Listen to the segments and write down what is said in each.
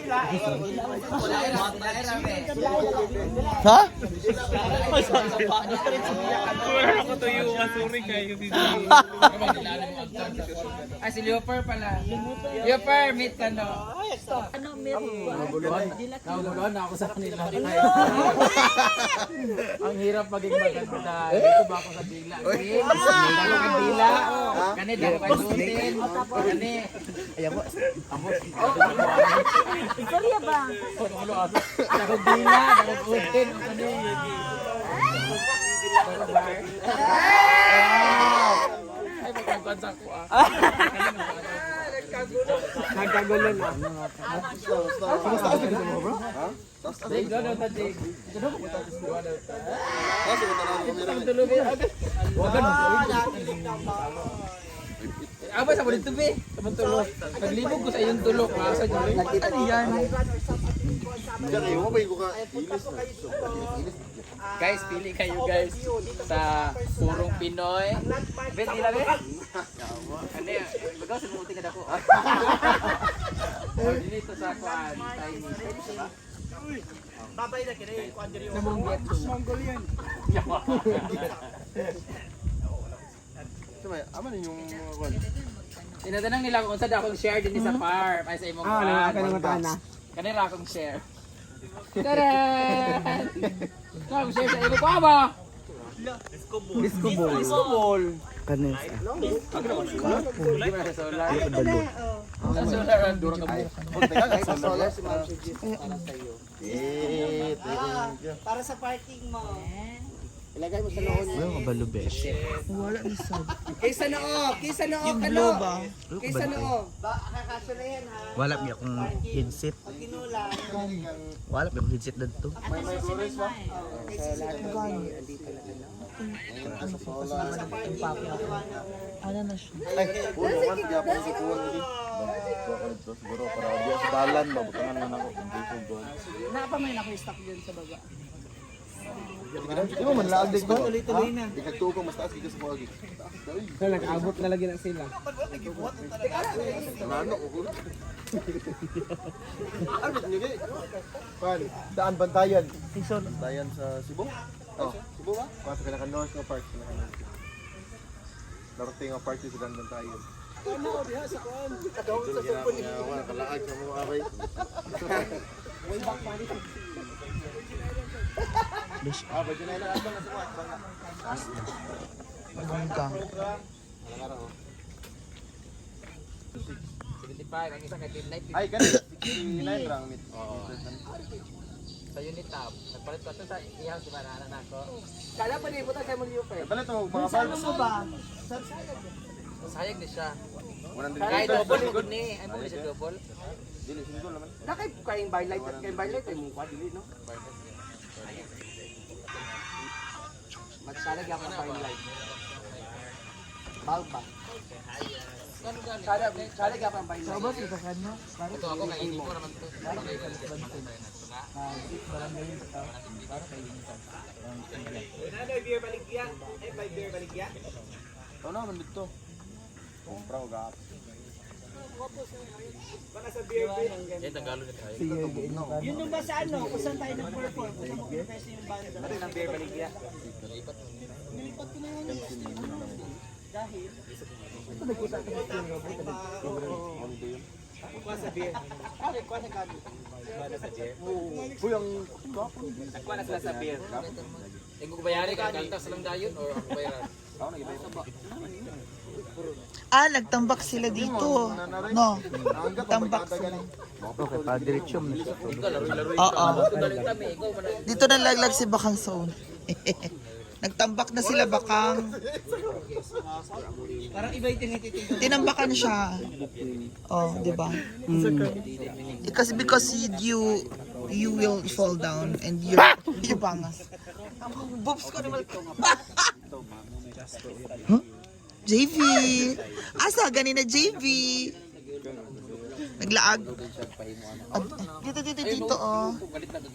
Ha? Wala ako tuyo, sorry kayo. Ay, si Leoper pala. Leoper, meet ka no. Ano, meron ba? Naguluhan na ako sa kanila. Ang hirap maging maganda. Dito ba ako sa dila? Dalo ka dila. Kani, dalo ka sutin. Kani. Ayan po. Istorya ba? Dalo dila, dalo sutin. Kani. Ay, magkagwansa ko ah. Nagkagulo na. Dig, doon ta dig. Aba sa dito be. Sa tulog. Naglibog ko sa iyong tulog. Asa dyan? Ano yan? Guys, pili kayo guys sa purong Pinoy. Bet nila be. Ano yan? Bagaw sa muti ka dako. Dito sa kuan. Babay na kini ko andiri yung Mongolian. Aman yung mga kwan. Tinatanong nila kung saan akong share din sa farm ay sa imong farm. Kanira akong share. Taran! Akong share sa imong farm ba? Disco ball. Kanis. Hindi ba sa solar? Sa solar ang dura ka mo. Para sa parking mo. Ilagay mo sa noon niya. Wala ka ba lubes? Wala ni sad. Kaysa noo, Yung blue ba? Kaysa noo. Kakasya na yan ha. Wala niya akong headset. Pag kinulang. Wala niya akong headset dito. Ano na siya? Siguro para di sa dalan ba butangan man ako kung Napa may naka-stock dyan sa baba. di mo man laag din ko. Tuloy na. Di kagtuo ko mas taas gikas mo agi. Nag-abot na lagi na sila. Ano ko? Ano niyo gay? Pan, daan bantayan. Bantayan sa Cebu? Oh, Cebu ba? Kasi ka north nga park na kanan. Norte nga park sa daan bantayan. Ano diha sa kuan? Kadawon sa Cebu ni wala kalaag sa mga abay. Way back pa ni. Ah, ba dyan na abang na sa kuan. Hanggang. 75 ang isa kay team night. Ay, ganun. 69 rang mit. Sa unit tab. Nagpalit ko to sa ihaw si banana nako. Kala pa ni buta kay mo liyo pa. Balik mo mga parts. Ano ba? Sayag ni siya. 100 Kay double good ni. Ay mo siya double. Dili sinigol naman. Nakay kaing bylight at kaing bylight ay mong kwadili no. Magsalag ako ng bylight. Balba. Salag ako ng bylight. Sabot ito ka no? Ito ako kay hindi ko naman to. Ito naman dito. Kumpra ko gap. Eh Tagalog na tayo. Yun yung ba sa ano? Kung saan tayo nag-perform? Kung saan mag-press yung banda? Ano nang beer baligya? Nilipat ko na yun. Dahil? Kuha sa beer. Pare, kuha sa kami. Uy, ang Kuha na sila sa beer. Eh kung bayari ka kaltas lang dayon or ako bayaran. ako nagibay sa ba. Nagtambak sila dito. No. Tambak sila. Okay, Padre Chum. Ikaw laro-laro Oo. galing kami. Ikaw man. Dito na laglag si Bakang Zone. Nagtambak na sila Bakang. Parang iba yung tinititig. Tinambakan siya. Oh, di ba? Because you will fall down and you bangas. Boobs ko naman. Huh? JV. Asa ganina JV. Naglaag. Dito oh.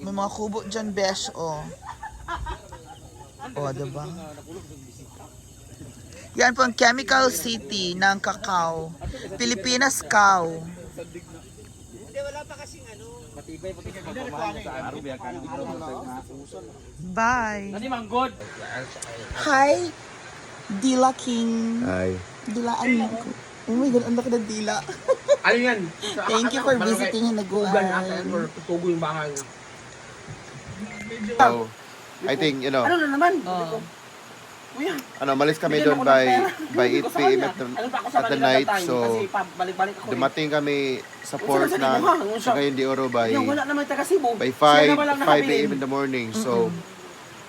May mga kubo dyan, besh oh. Oh, diba? Yan po ang chemical city ng cacao. Pilipinas cow. Hindi, wala Matibay po ito sa pagmamahal sa araw. Biya ka ng Bye. Nani manggod. Hi, Dila King. Hi. Dilaan mo ko. Oh my God, ang laki ng dila. Ano yan? Thank you for visiting Hinaguan. Tugo yung bahay. So, I think, you know, Ano na naman? Oh. malis kami doon by 8 p.m. at the night. So, Kasi balik-balik ako. dumating kami sa port na sa Cagayan de Oro by Yung wala naman taga Cebu. 5 Sila naman lang 5 nakabili. a.m. in the morning. So,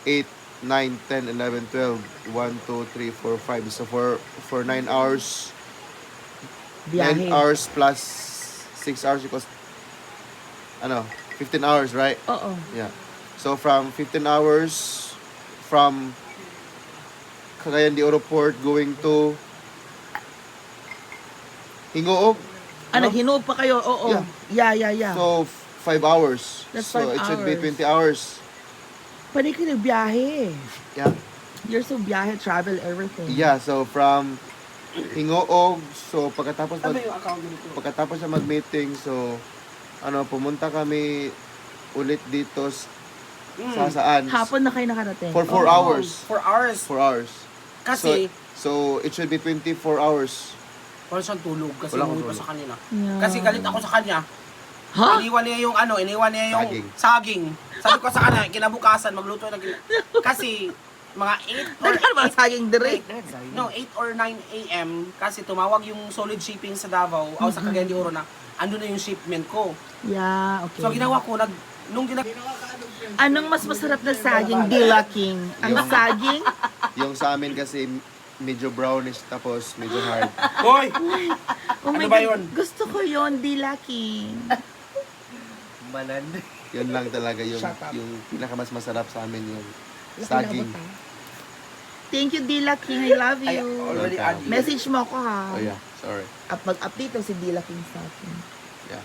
8, 9, 10, 11, 12, 1, 2, 3, 4, 5. So, for 9 hours, 9 hours plus 6 hours equals, 15 hours, right? Oo. Yeah. So, from 15 hours, from Cagayan de Oro Port going to Hingoog. Ano, hinuog pa kayo? Oo. Yeah. So, 5 hours. That's So, 5 it should be hours. 20 hours. Pwede kayo nagbiyahe. Yeah. You're so biyahe, travel, everything. Yeah, so from Hingoog, so pagkatapos Ano yung account dito? pagkatapos na mag-meeting, so pumunta kami ulit dito sa saan? Hapon na kayo nakarating. For 4 hours. 4 hours. 4 hours. Kasi, So it should be 24 hours. wala siyang tulog. Kasi Wala akong umuwi pa tulog. sa kanila. Yeah. Kasi galit ako sa kanya. Ha? Iniwan niya yung Saging. saging. Sabi ko sa kanya, kinabukasan, magluto na kasi mga 8 or Daghan ba ang saging dire? 8 or 9 a.m. kasi tumawag yung solid shipping sa Davao o sa Cagayan de Oro na ando na yung shipment ko. Yeah, okay. So ginawa ko, nung Anong mas masarap na saging, Dila King? Ang saging? Yung sa amin kasi medyo brownish tapos medyo hard. Hoy! Oh my Ano ba God, yun? gusto ko yon, Dila King. Yun lang talaga yung pinakamas masarap sa amin yung saging. Thank you, Dila King. I love you. already Welcome. added. Message mo ako ha. Oh yeah, sorry. At mag-update lang si Dila King sa akin. Yeah.